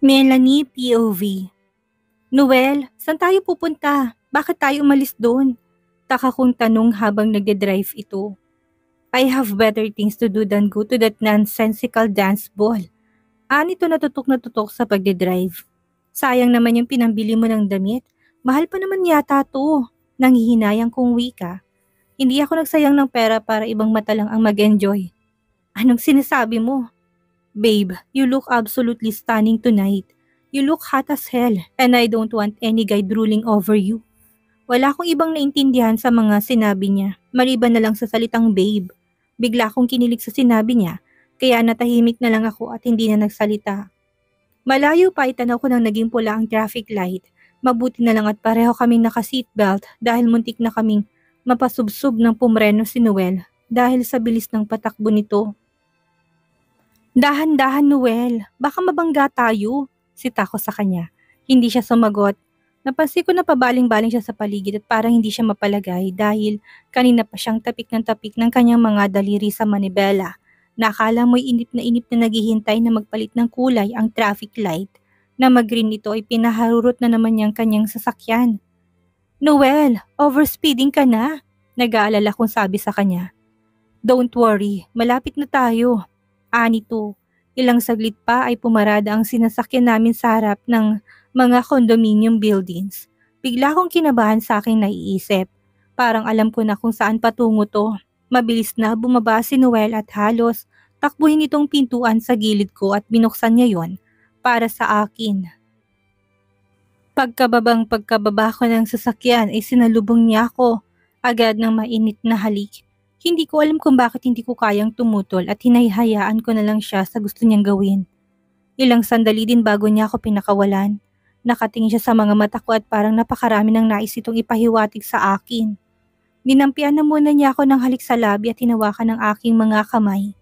Melanie POV. Noel, saan tayo pupunta? Bakit tayo umalis doon? Taka kong tanong habang nagde-drive ito. I have better things to do than go to that nonsensical dance ball. Anito na tutok sa pagde-drive. Sayang naman yung pinambili mo ng damit. Mahal pa naman yata to. Nanghihinayang kong wika. Hindi ako nagsayang ng pera para ibang mata lang ang mag-enjoy. Anong sinasabi mo? Babe, you look absolutely stunning tonight. You look hot as hell and I don't want any guy drooling over you. Wala akong ibang naintindihan sa mga sinabi niya, maliban na lang sa salitang babe. Bigla akong kinilig sa sinabi niya, kaya natahimik na lang ako at hindi na nagsalita. Malayo pa itanaw ko nang naging pula ang traffic light. Mabuti na lang at pareho kaming naka-seatbelt dahil muntik na kaming mapasubsob ng pumreno si Noel dahil sa bilis ng patakbo nito. Dahan-dahan Noel, baka mabangga tayo, sita ko sa kanya. Hindi siya sumagot. Napansin ko na pabaling-baling siya sa paligid at parang hindi siya mapalagay dahil kanina pa siyang tapik ng kanyang mga daliri sa manibela. Nakala mo'y inip na naghihintay na magpalit ng kulay ang traffic light. Na mag-green ito ay pinaharurot na naman niyang kanyang sasakyan. Noel, overspeeding ka na, nag-aalala kong sabi sa kanya. Don't worry, malapit na tayo. Anito, ilang saglit pa ay pumarada ang sinasakyan namin sa harap ng mga condominium buildings. Bigla akong kinabahan sa aking naiisip. Parang alam ko na kung saan patungo to. Mabilis na bumaba si Noel at halos takbuhin itong pintuan sa gilid ko at binuksan niya yon para sa akin. Pagkababa ko ng sasakyan ay sinalubong niya ako agad ng mainit na halik. Hindi ko alam kung bakit hindi ko kayang tumutol at hinahayaan ko na lang siya sa gusto niyang gawin. Ilang sandali din bago niya ako pinakawalan. Nakatingin siya sa mga mata ko at parang napakarami ng nais itong ipahiwatig sa akin. Dinampian na muna niya ako ng halik sa labi at hinawakan ng aking mga kamay.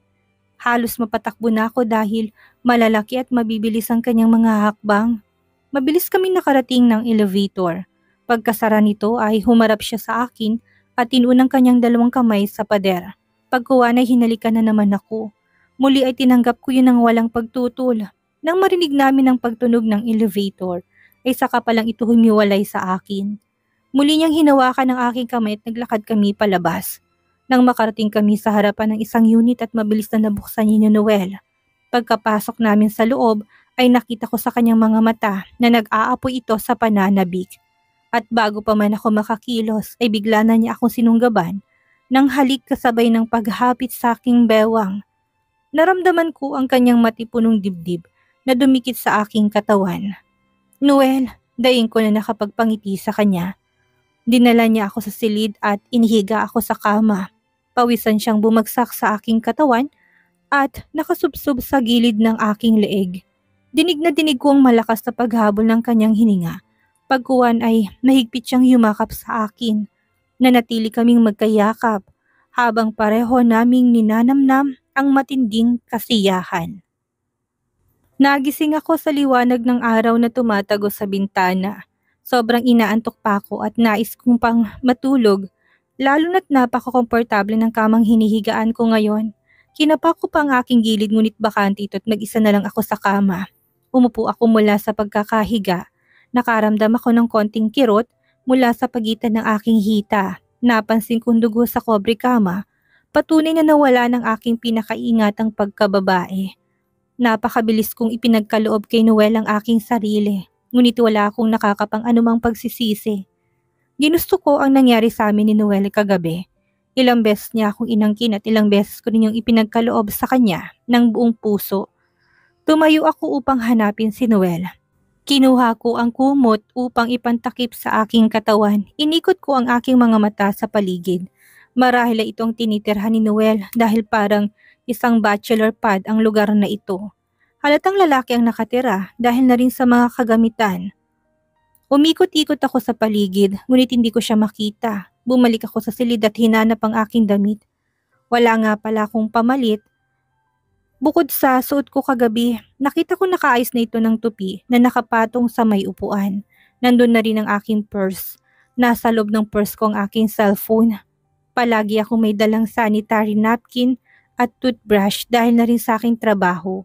Halos mapatakbo na ako dahil malalaki at mabibilis ang kanyang mga hakbang. Mabilis kami nakarating ng elevator. Pagkasara nito ay humarap siya sa akin at tinunang kanyang dalawang kamay sa pader. Pagkuha na hinalikan na naman ako. Muli ay tinanggap ko yun ng walang pagtutol. Nang marinig namin ang pagtunog ng elevator, ay saka palang ito humiwalay sa akin. Muli niyang hinawakan ang aking kamay at naglakad kami palabas. Nang makarating kami sa harapan ng isang unit at mabilis na nabuksan niya ni Noel. Pagkapasok namin sa loob, ay nakita ko sa kanyang mga mata na nag-aapoy ito sa pananabik. At bago pa man ako makakilos ay bigla na niya akong sinunggaban nang halik kasabay ng paghapit sa aking bewang. Naramdaman ko ang kanyang matipunong dibdib na dumikit sa aking katawan. Noel, daing ko na nakapagpangiti sa kanya. Dinala niya ako sa silid at inihiga ako sa kama. Pawisan siyang bumagsak sa aking katawan at nakasubsob sa gilid ng aking leeg. Dinig na dinig ko ang malakas na paghabol ng kanyang hininga. Pagkuhan ay mahigpit siyang yumakap sa akin. Nanatili kaming magkayakap habang pareho naming ninanamnam ang matinding kasiyahan. Nagising ako sa liwanag ng araw na tumatagos sa bintana. Sobrang inaantok pa ako at nais kong pang matulog, lalo na't napaka-komportable ng kamang hinihigaan ko ngayon. Kinapa ko pa ang aking gilid ngunit bakante ito at mag-isa na lang ako sa kama. Umupo ako mula sa pagkakahiga. Nakaramdam ako ng konting kirot mula sa pagitan ng aking hita. Napansin kong dugo sa kobre kama, patunay na nawala ng aking pinakaingatang pagkababae. Napakabilis kong ipinagkaloob kay Noel ang aking sarili, ngunit wala akong nakakapang anumang pagsisisi. Ginusto ko ang nangyari sa amin ni Noel kagabi. Ilang beses niya akong inangkin at ilang beses ko rin yung ipinagkaloob sa kanya ng buong puso. Tumayo ako upang hanapin si Noel. Kinuha ko ang kumot upang ipantakip sa aking katawan. Inikot ko ang aking mga mata sa paligid. Marahil ay itong tinitirhan ni Noel dahil parang isang bachelor pad ang lugar na ito. Halatang lalaki ang nakatira dahil na rin sa mga kagamitan. Umikot-ikot ako sa paligid ngunit hindi ko siya makita. Bumalik ako sa silid at hinanap ang aking damit. Wala nga pala akong pamalit. Bukod sa suot ko kagabi, nakita ko nakaayos na ito ng tupi na nakapatong sa may upuan. Nandun na rin ang aking purse. Nasa loob ng purse ko ang aking cellphone. Palagi akong may dalang sanitary napkin at toothbrush dahil na rin sa aking trabaho.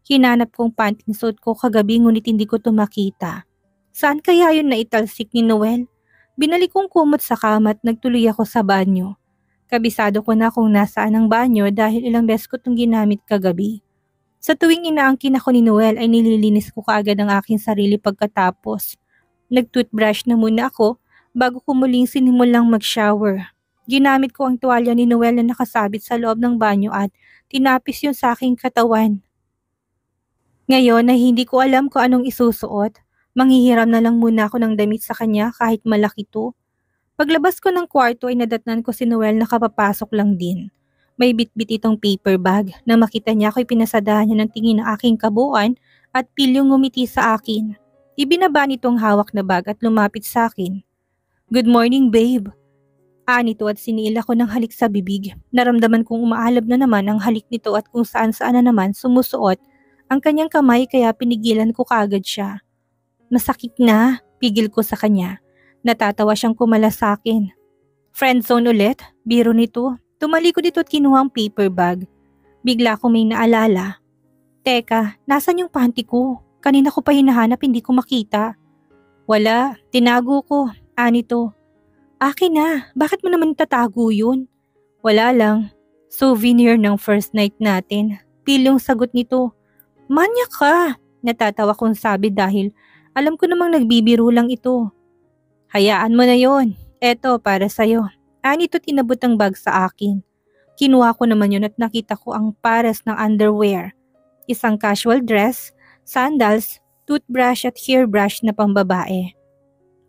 Hinanap kong panting suot ko kagabi ngunit hindi ko to makita. Saan kaya yun naitalsik ni Noel? Binalik kong kumot sa kama at nagtuloy ako sa banyo. Kabisado ko na kung nasaan ang banyo dahil ilang beses ko itong ginamit kagabi. Sa tuwing inaangkin ako ni Noel ay nililinis ko kaagad ang aking sarili pagkatapos. Nag-toothbrush na muna ako bago ko muling sinimulang mag-shower. Ginamit ko ang tuwalya ni Noel na nakasabit sa loob ng banyo at tinapis yun sa aking katawan. Ngayon ay hindi ko alam kung anong isusuot. Manghihiram na lang muna ako ng damit sa kanya kahit malaki to. Paglabas ko ng kwarto ay nadatnan ko si Noel na kapapasok lang din. May bitbit itong paper bag na makita niya ako'y pinasadahan niya ng tingin ng aking kabuuan at pilyong ngumiti sa akin. Ibinaba nitong hawak na bag at lumapit sa akin. "Good morning, babe." Nito at siniila ko ng halik sa bibig. Naramdaman kong umaalab na naman ang halik nito at kung saan-saan na naman sumusuot ang kanyang kamay kaya pinigilan ko kaagad siya. "Masakit na," pigil ko sa kanya. Natatawa siyang kumala sa akin. "Friendzone ulit? Biro nito." Tumalikod dito at kinuha ang paper bag. Bigla ko may naalala. "Teka, nasan yung panty ko? Kanina ko pa hinahanap, hindi ko makita." "Wala, tinago ko." Nito. "Akin na, bakit mo naman tatago yun?" "Wala lang, souvenir ng first night natin." Pilyong sagot nito. "Manyak ka!" Natatawa kong sabi dahil alam ko namang nagbibiro lang ito. "Hayaan mo na yon. Eto para sa'yo." Nito't inabot ang bag sa akin. Kinuha ko naman yun at nakita ko ang pares ng underwear. Isang casual dress, sandals, toothbrush at hairbrush na pambabae.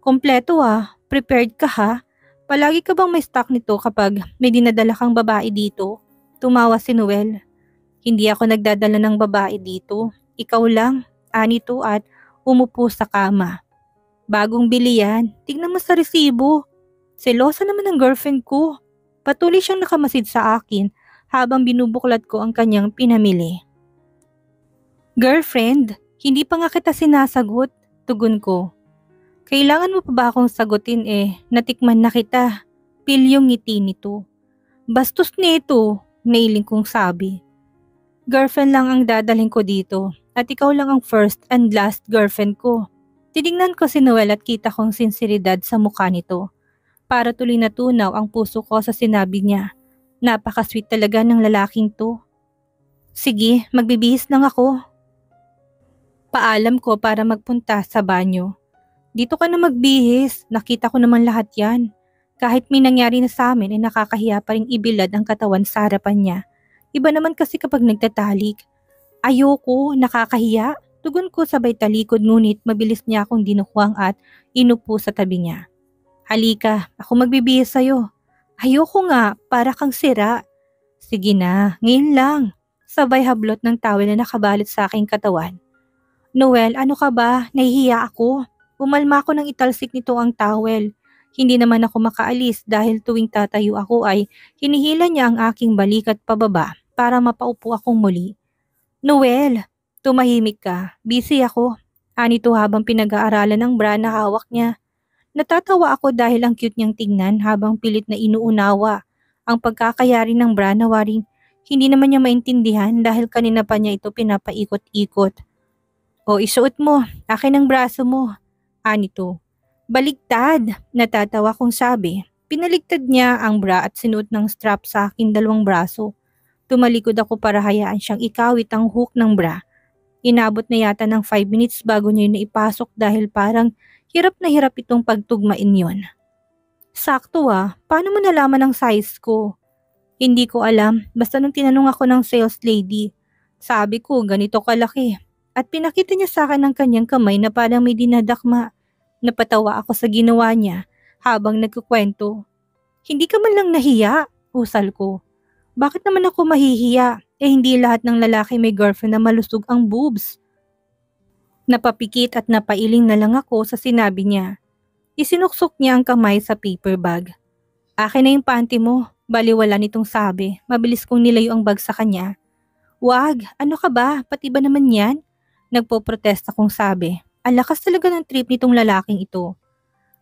"Kompleto prepared ka ha? Palagi ka bang may stock nito kapag may dinadala kang babae dito?" Tumawa si Noel. "Hindi ako nagdadala ng babae dito. Ikaw lang." Nito at umupo sa kama. "Bagong bili yan. Tignan mo sa resibo." Selosa naman ang girlfriend ko. Patuloy siyang nakamasid sa akin habang binubuklat ko ang kanyang pinamili. "Girlfriend, hindi pa nga kita sinasagot." Tugon ko. "Kailangan mo pa ba akong sagutin natikman na kita." Pilyong ngiti nito. "Bastos nito," nailing kong sabi. "Girlfriend lang ang dadalhin ko dito at ikaw lang ang first and last girlfriend ko." Tinignan ko si Noel at kita kong sinseridad sa mukha nito. Para tuloy natunaw ang puso ko sa sinabi niya. Napaka-sweet talaga ng lalaking to. "Sige, magbibihis lang ako." Paalam ko para magpunta sa banyo. "Dito ka na magbihis, nakita ko naman lahat yan." Kahit may nangyari na sa amin ay nakakahiya pa ring ibilad ang katawan sa harapan niya. Iba naman kasi kapag nagtatalik. "Ayoko, nakakahiya." Tugon ko sabay talikod ngunit mabilis niya akong dinukwang at inupo sa tabi niya. "Halika, ako magbibihis sa'yo." "Ayoko nga, para kang sira." "Sige na, ngayon lang." Sabay hablot ng tawel na nakabalot sa aking katawan. "Noel, ano ka ba? Nahihiya ako." Umalma ako nang italsik nito ang tawel. Hindi naman ako makaalis dahil tuwing tatayo ako ay hinihila niya ang aking balikat pababa para mapaupo akong muli. "Noel, tumahimik ka. Busy ako." Nito habang pinag-aaralan ng bra na hawak niya. Natatawa ako dahil ang cute niyang tingnan habang pilit na inuunawa ang pagkakayari ng bra na waring hindi naman niya maintindihan dahil kanina pa niya ito pinapaikot-ikot. "O isuot mo, akin ang braso mo." Nito. "Baligtad," natatawa kong sabi. Pinaligtad niya ang bra at sinuot ng strap sa aking dalawang braso. Tumalikod ako para hayaan siyang ikawit ang hook ng bra. Inabot na yata ng 5 minutes bago niya yun naipasok dahil parang hirap na hirap itong pagtugmain yon. "Sakto paano mo nalaman ang size ko?" "Hindi ko alam, basta nung tinanong ako ng sales lady, sabi ko ganito kalaki." At pinakita niya sa akin ang kanyang kamay na parang may dinadakma. Napatawa ako sa ginawa niya habang nagkukwento. "Hindi ka man lang nahiya?" Usal ko. "Bakit naman ako mahihiya? Hindi lahat ng lalaki may girlfriend na malusog ang boobs." Napapikit at napailing na lang ako sa sinabi niya. Isinuksok niya ang kamay sa paper bag. "Akin na yung panty mo." Baliwala nitong sabi. Mabilis kong nilayo ang bag sa kanya. "Wag, ano ka ba? Pati ba naman yan?" Nagpoprotesta kong sabi. Ang lakas talaga ng trip nitong lalaking ito.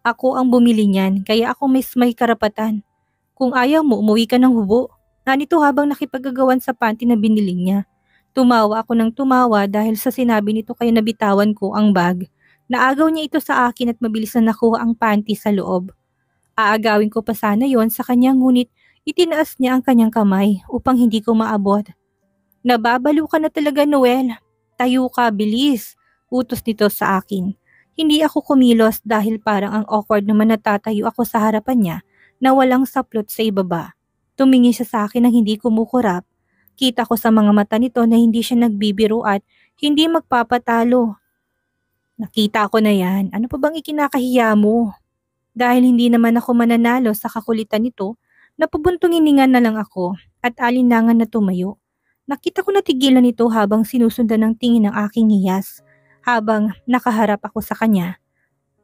"Ako ang bumili niyan, kaya ako may karapatan. Kung ayaw mo, umuwi ka ng hubo." Nito habang nakipagagawan sa panty na binili niya. Tumawa ako ng tumawa dahil sa sinabi nito kaya nabitawan ko ang bag. Naagaw niya ito sa akin at mabilis na nakuha ang panty sa loob. Aagawin ko pa sana yon sa kanya ngunit itinaas niya ang kanyang kamay upang hindi ko maabot. Nababalo ka na talaga, Noel. Tayo ka, bilis. Utos nito sa akin. Hindi ako kumilos dahil parang ang awkward naman na tatayo ako sa harapan niya na walang saplot sa ibaba. Tumingin siya sa akin nang hindi kumukurap. Kita ko sa mga mata nito na hindi siya nagbibiro at hindi magpapatalo. Nakita ko na yan. Ano pa bang ikinakahiya mo? Dahil hindi naman ako mananalo sa kakulitan nito, napabuntong hininga na lang ako at alinlangan na tumayo. Nakita ko na tigilan nito habang sinusundan ng tingin ng aking hiyas. Habang nakaharap ako sa kanya.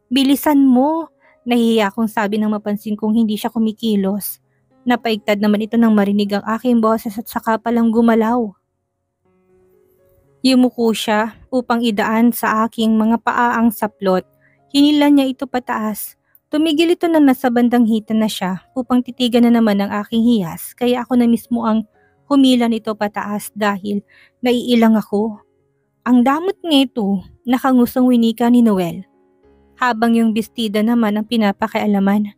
Bilisan mo! Nahihiya akong sabi nang mapansin kong hindi siya kumikilos. Napaigtad naman ito nang marinig ang aking boses at saka palang gumalaw. Yumuko siya upang idaan sa aking mga paa ang saplot. Hinilan niya ito pataas. Tumigil ito na nasa bandang hitan na siya upang titigan na naman ang aking hiyas kaya ako na mismo ang humilan ito pataas dahil naiilang ako. Ang damot nito, nakangusang winika ni Noel. Habang yung bestida naman ang pinapakialaman.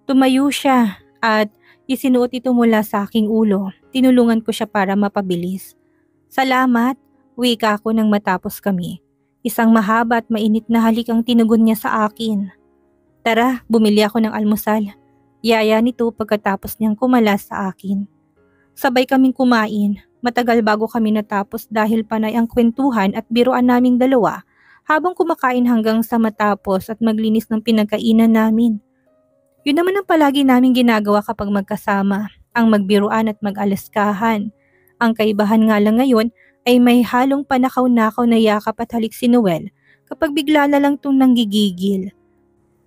Tumayo siya at isinuot ito mula sa aking ulo. Tinulungan ko siya para mapabilis. Salamat, wika ko nang matapos kami. Isang mahaba at mainit na halik ang tinugon niya sa akin. Tara, bumili ako ng almusal. Yaya nito pagkatapos niyang kumalas sa akin. Sabay kaming kumain. Matagal bago kami natapos dahil panay ang kwentuhan at biruan naming dalawa habang kumakain hanggang sa matapos at maglinis ng pinagkainan namin. Yun naman ang palagi naming ginagawa kapag magkasama, ang magbiruan at mag-alaskahan. Ang kaibahan nga lang ngayon ay may halong panakaw-nakaw na yakap at halik si Noel kapag bigla na lang itong nanggigigil.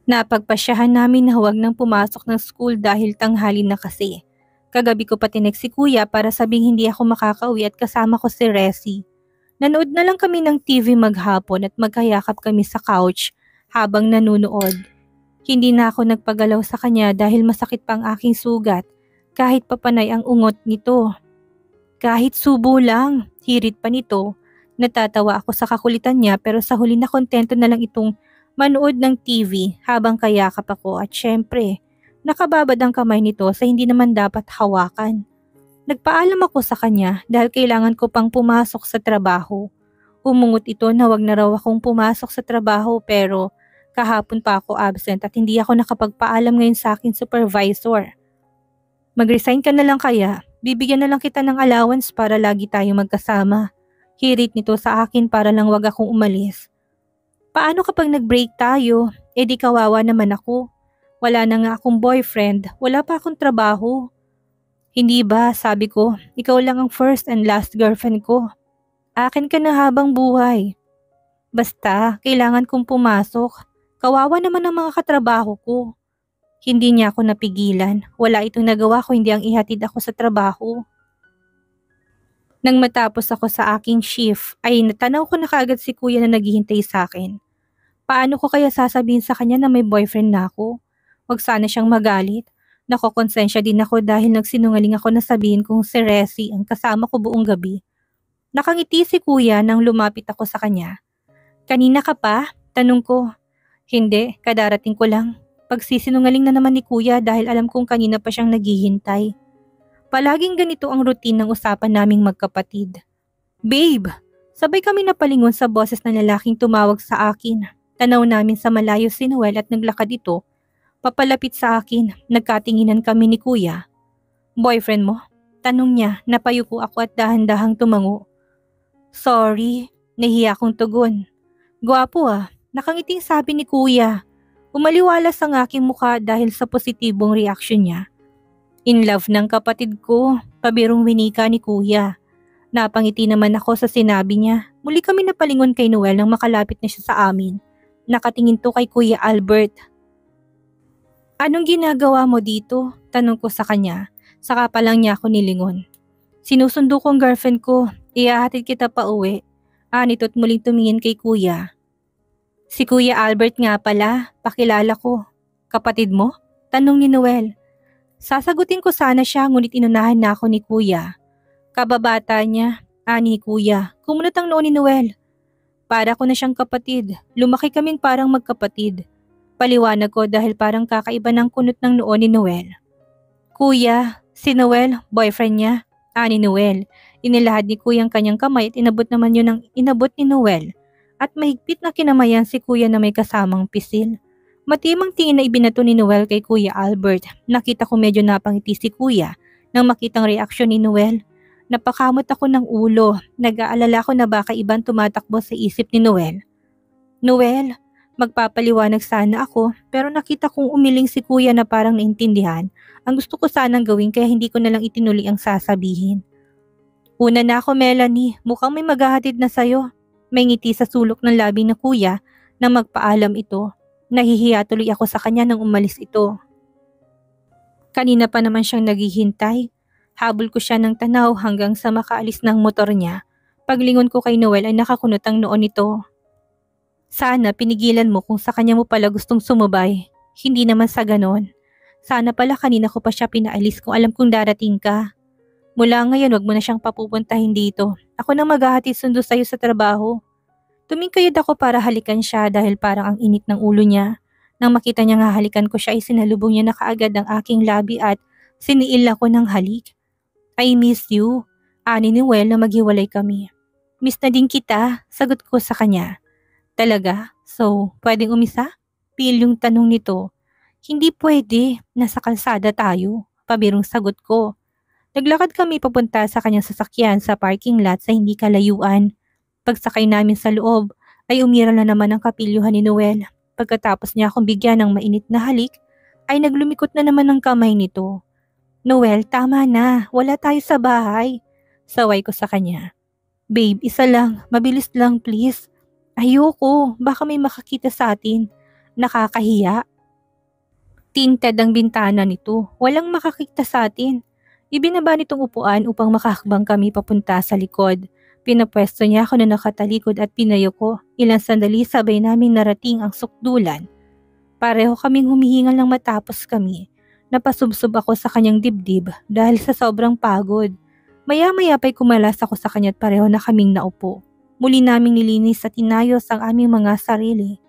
Napagpasyahan namin na huwag nang pumasok ng school dahil tanghali na kasi. Kagabi ko pa tinext si Kuya para sabing hindi ako makakauwi at kasama ko si Resi. Nanood na lang kami ng TV maghapon at magkayakap kami sa couch habang nanunood. Hindi na ako nagpagalaw sa kanya dahil masakit pa ang aking sugat kahit papanay ang ungot nito. Kahit subo lang, hirit pa nito. Natatawa ako sa kakulitan niya pero sa huli na kontento na lang itong manood ng TV habang kayakap ako at syempre, nakababad ang kamay nito sa hindi naman dapat hawakan. Nagpaalam ako sa kanya dahil kailangan ko pang pumasok sa trabaho. Umungot ito na wag na raw akong pumasok sa trabaho pero kahapon pa ako absent at hindi ako nakapagpaalam ngayon sa akin supervisor. Mag-resign ka na lang kaya, bibigyan na lang kita ng allowance para lagi tayong magkasama. Hirit nito sa akin para lang wag akong umalis. Paano kapag nag-break tayo? E di kawawa naman ako. Wala na nga akong boyfriend, wala pa akong trabaho. Hindi ba, sabi ko, ikaw lang ang first and last girlfriend ko. Akin ka na habang buhay. Basta, kailangan kong pumasok. Kawawa naman ang mga katrabaho ko. Hindi niya ako napigilan. Wala itong nagawa ko hindi ang ihatid ako sa trabaho. Nang matapos ako sa aking shift, ay natanaw ko na kaagad si Kuya na naghihintay sa akin. Paano ko kaya sasabihin sa kanya na may boyfriend na ako? Huwag sana siyang magalit. Nakokonsensya din ako dahil nagsinungaling ako na sabihin kong si Resi ang kasama ko buong gabi. Nakangiti si Kuya nang lumapit ako sa kanya. Kanina ka pa? Tanong ko. Hindi, kadarating ko lang. Pagsisinungaling na naman ni Kuya dahil alam kong kanina pa siyang naghihintay. Palaging ganito ang routine ng usapan naming magkapatid. Babe! Sabay kami napalingon sa boses ng lalaking tumawag sa akin. Tanaw namin sa malayo si Noel at naglakad ito. Papalapit sa akin, nagkatinginan kami ni Kuya. Boyfriend mo? Tanong niya, napayuko ako at dahan-dahang tumango. Sorry, nahiya akong tugon. Gwapo nakangiting sabi ni Kuya. Umaliwalas ang aking mukha dahil sa positibong reaksyon niya. In love ng kapatid ko, pabirong winika ni Kuya. Napangiti naman ako sa sinabi niya. Muli kami napalingon kay Noel nang makalapit na siya sa amin. Nakatingin to kay Kuya Albert. Anong ginagawa mo dito? Tanong ko sa kanya. Saka pa lang niya ako nilingon. Sinusundo kong girlfriend ko. Ihahatid kita pa uwi. Nito't muling tumingin kay Kuya. Si Kuya Albert nga pala. Pakilala ko. Kapatid mo? Tanong ni Noel. Sasagutin ko sana siya ngunit inunahan na ako ni Kuya. Kababata niya. Ani ni kuya. Kumunot ang noo ni Noel. Para ko na siyang kapatid. Lumaki kaming parang magkapatid. Paliwanag ko dahil parang kakaiba ng kunot ng noo ni Noel. Kuya, si Noel, boyfriend niya. Ani Noel. Inilahad ni kuya ang kanyang kamay at inabot naman yun ang inabot ni Noel. At mahigpit na kinamayan si kuya na may kasamang pisil. Matimang tingin na ibinato ni Noel kay Kuya Albert. Nakita ko medyo napangiti si kuya nang makitang reaksyon ni Noel. Napakamot ako ng ulo. Nag-aalala ko na baka ibang tumatakbo sa isip ni Noel. Noel, magpapaliwanag sana ako pero nakita kong umiling si kuya na parang naintindihan. Ang gusto ko sanang gawin kaya hindi ko na lang itinuloy ang sasabihin. Una na ako, Melanie. Mukhang may maghahatid na sayo. May ngiti sa sulok ng labi na kuya na magpaalam ito. Nahihiya tuloy ako sa kanya nang umalis ito. Kanina pa naman siyang naghihintay. Habol ko siya ng tanaw hanggang sa makaalis ng motor niya. Paglingon ko kay Noel ay nakakunot ang noo nito. Sana pinigilan mo kung sa kanya mo pala gustong sumubay. Hindi naman sa ganon. Sana pala kanina ko pa siya pinaalis kung alam kong darating ka. Mula ngayon wag mo na siyang papupuntahin dito. Ako nang maghahatid sundo sa'yo sa trabaho. Tumingkayod ako para halikan siya dahil parang ang init ng ulo niya. Nang makita niya nga halikan ko siya ay sinalubong niya na kaagad ang aking labi at siniil ako ng halik. I miss you. Ani ni Noel na maghiwalay kami. Miss na din kita, sagot ko sa kanya. Talaga? So, pwedeng umisa? Pil yung tanong nito. Hindi pwede, nasa kalsada tayo. Pabirong sagot ko. Naglakad kami papunta sa kanyang sasakyan sa parking lot sa hindi kalayuan. Pagsakay namin sa loob ay umiral na naman ang kapilyuhan ni Noel. Pagkatapos niya akong bigyan ng mainit na halik ay naglumikot na naman ang kamay nito. Noel, tama na. Wala tayo sa bahay. Saway ko sa kanya. Babe, isa lang. Mabilis lang please. Ayoko. Baka may makakita sa atin. Nakakahiya. Tinted ang bintana nito. Walang makakita sa atin. Ibinaba nitong upuan upang makahakbang kami papunta sa likod. Pinapwesto niya ako na nakatalikod at pinayo ko. Ilang sandali sabay naming narating ang sukdulan. Pareho kaming humihingal nang matapos kami. Napasubsob ako sa kanyang dibdib dahil sa sobrang pagod. Maya-maya pa'y kumalas ako sa kanya at pareho na kaming naupo. Muli naming nilinis at inayos ang aming mga sarili.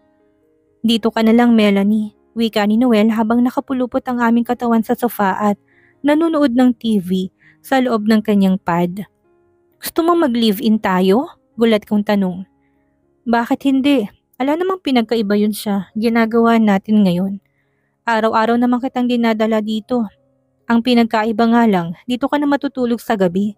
Dito ka na lang, Melanie. Wika ni Noel habang nakapulupot ang aming katawan sa sofa at nanonood ng TV sa loob ng kanyang pad. Gusto mong mag-live-in tayo? Gulat kong tanong. Bakit hindi? Ala namang pinagkaiba yun siya. Ginagawa natin ngayon. Araw-araw naman kitang dinadala dito. Ang pinagkaiba nga lang, dito ka na matutulog sa gabi.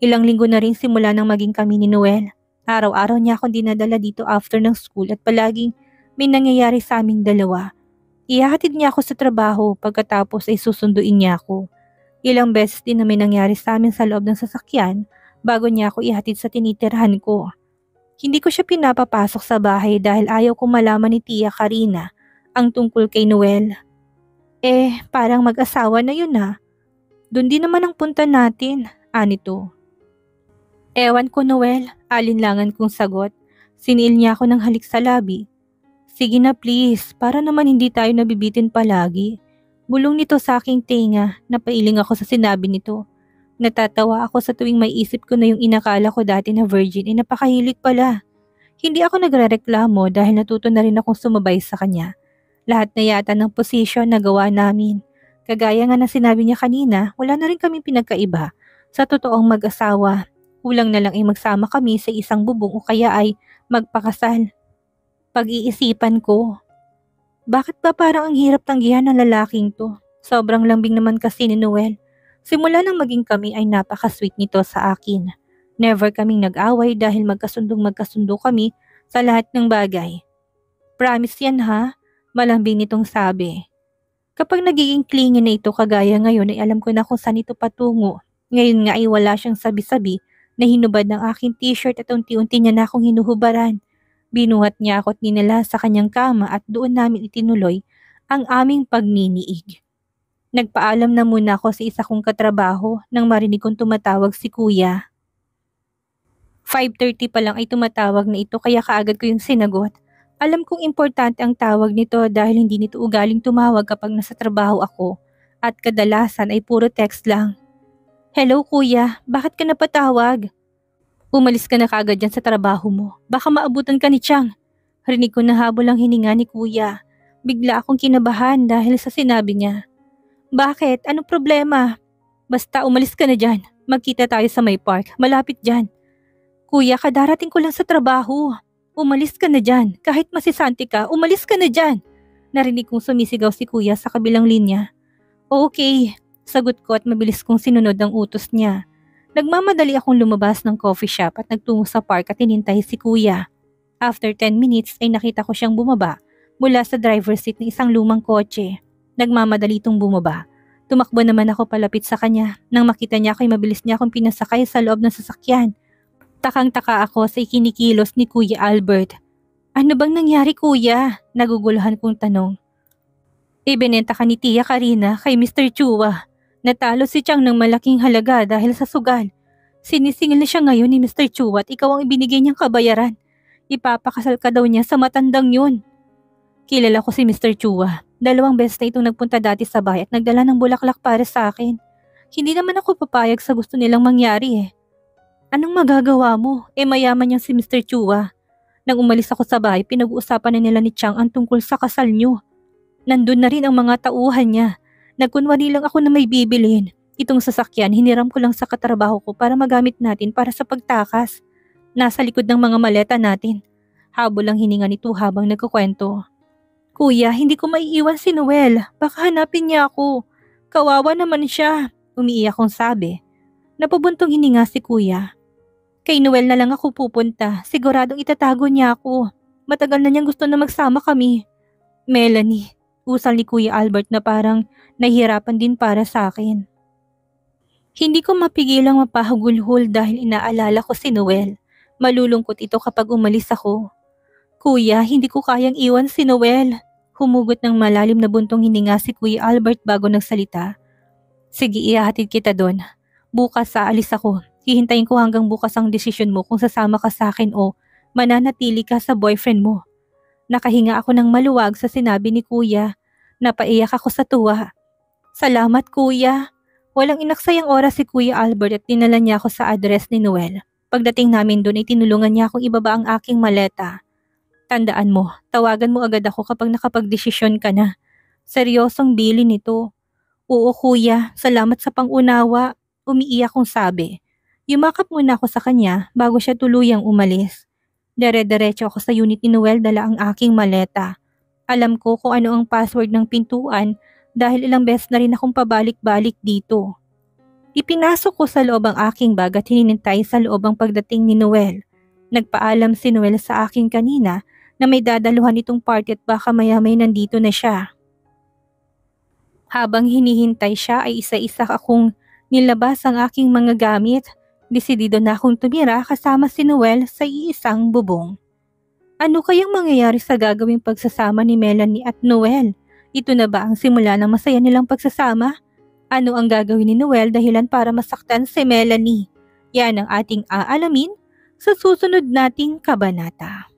Ilang linggo na rin simula nang maging kami ni Noel. Araw-araw niya akong dinadala dito after ng school at palaging may nangyayari sa aming dalawa. Ihahatid niya ako sa trabaho pagkatapos ay susunduin niya ako. Ilang beses din na may nangyari sa amin sa loob ng sasakyan bago niya ako ihatid sa tinitirhan ko. Hindi ko siya pinapapasok sa bahay dahil ayaw kong malaman ni Tia Karina ang tungkol kay Noel. Parang mag-asawa na yun ha. Doon din naman ang punta natin, anito. Ewan ko Noel, alinlangan kong sagot. Siniil niya ako ng halik sa labi. Sige na please, para naman hindi tayo nabibitin palagi. Bulong nito sa aking tenga, napailing ako sa sinabi nito. Natatawa ako sa tuwing may isip ko na yung inakala ko dati na virgin ay napakahilig pala. Hindi ako nagrereklamo dahil natuto na rin akong sumabay sa kanya. Lahat na yata ng posisyon na gawa namin. Kagaya nga na sinabi niya kanina, wala na rin kami pinagkaiba. Sa totoong mag-asawa, kulang na lang ay magsama kami sa isang bubong o kaya ay magpakasal. Pag-iisipan ko, bakit ba parang ang hirap tanggihan ng lalaking to? Sobrang lambing naman kasi ni Noel. Simula nang maging kami ay napaka-sweet nito sa akin. Never kaming nag-away dahil magkasundo kami sa lahat ng bagay. Promise yan ha? Malambing nitong sabi. Kapag nagiging clingy na ito kagaya ngayon ay alam ko na kung saan ito patungo. Ngayon nga ay wala siyang sabi-sabi na hinubad ng aking t-shirt at unti-unti niya na akong hinuhubaran. Binuhat niya ako at ninala sa kanyang kama at doon namin itinuloy ang aming pagniniig. Nagpaalam na muna ako sa isa kong katrabaho nang marinig kong tumatawag si kuya. 5:30 pa lang ay tumatawag na ito kaya kaagad ko yung sinagot. Alam kong importante ang tawag nito dahil hindi nito ugaling tumawag kapag nasa trabaho ako at kadalasan ay puro text lang. Hello kuya, bakit ka napatawag? Umalis ka na kaagad dyan sa trabaho mo. Baka maabutan ka ni Chang. Rinig ko na habol ang hininga ni kuya. Bigla akong kinabahan dahil sa sinabi niya. Bakit? Anong problema? Basta umalis ka na dyan. Magkita tayo sa may park. Malapit dyan. Kuya, kadarating ko lang sa trabaho. Umalis ka na dyan. Kahit masisante ka, umalis ka na dyan. Narinig kong sumisigaw si kuya sa kabilang linya. Okay. Sagot ko at mabilis kong sinunod ang utos niya. Nagmamadali akong lumabas ng coffee shop at nagtungo sa park at hinintay si kuya. After 10 minutes ay nakita ko siyang bumaba mula sa driver's seat ng isang lumang kotse. Nagmamadali itong bumaba. Tumakbo naman ako palapit sa kanya. Nang makita niya ako'y mabilis niya akong pinasakay sa loob ng sasakyan. Takang-taka ako sa ikinikilos ni Kuya Albert. Ano bang nangyari kuya? Naguguluhan kong tanong. Ibinenta ka ni Tia Karina kay Mr. Chua. Natalo si Chang ng malaking halaga dahil sa sugal. Sinisingil na siya ngayon ni Mr. Chua at ikaw ang ibinigay niyang kabayaran. Ipapakasal ka daw niya sa matandang yun. Kilala ko si Mr. Chua. 2 beses na itong nagpunta dati sa bahay at nagdala ng bulaklak para sa akin. Hindi naman ako papayag sa gusto nilang mangyari Anong magagawa mo? Mayaman niyang si Mr. Chua. Nang umalis ako sa bahay, pinag-uusapan na nila ni Chang ang tungkol sa kasal niyo. Nandun na rin ang mga tauhan niya. Nagkunwari lang ako na may bibilhin. Itong sasakyan, hiniram ko lang sa katrabaho ko para magamit natin para sa pagtakas. Nasa likod ng mga maleta natin. Habol ang hininga nito habang nagkukwento. Kuya, hindi ko maiiwan si Noel. Baka hanapin niya ako. Kawawa naman siya. Umiiyak kong sabi. Napabuntong hininga si kuya. Kay Noel na lang ako pupunta. Siguradong itatago niya ako. Matagal na niyang gusto na magsama kami. Melanie, usal ni Kuya Albert na parang nahihirapan din para sa akin. Hindi ko mapigilang mapahagulhol dahil inaalala ko si Noel. Malulungkot ito kapag umalis ako. Kuya, hindi ko kayang iwan si Noel. Humugot ng malalim na buntong hininga si Kuya Albert bago nagsalita. Sige, ihahatid kita doon. Bukas aalis ako. Hihintayin ko hanggang bukas ang desisyon mo kung sasama ka sa akin o mananatili ka sa boyfriend mo. Nakahinga ako ng maluwag sa sinabi ni kuya. Napaiyak ako sa tuwa. Salamat kuya. Walang inaksayang oras si Kuya Albert at dinala niya ako sa address ni Noel. Pagdating namin doon ay tinulungan niya akong ibaba ang aking maleta. Tandaan mo, tawagan mo agad ako kapag nakapagdesisyon ka na. Seryosong bilin nito. Oo kuya, salamat sa pangunawa. Umiiyak kong sabi. Yumakap muna ako sa kanya bago siya tuluyang umalis. Dire-diretso ako sa unit ni Noel dala ang aking maleta. Alam ko kung ano ang password ng pintuan dahil ilang beses na rin akong pabalik-balik dito. Ipinasok ko sa loob ang aking bag at hinintay sa loob ang pagdating ni Noel. Nagpaalam si Noel sa akin kanina na may dadaluhan itong party at baka maya-may nandito na siya. Habang hinihintay siya ay isa-isa akong nilabas ang aking mga gamit. Desidido na akong tumira kasama si Noel sa iisang bubong. Ano kayang mangyayari sa gagawing pagsasama ni Melanie at Noel? Ito na ba ang simula ng masaya nilang pagsasama? Ano ang gagawin ni Noel dahilan para masaktan si Melanie? Yan ang ating aalamin sa susunod nating kabanata.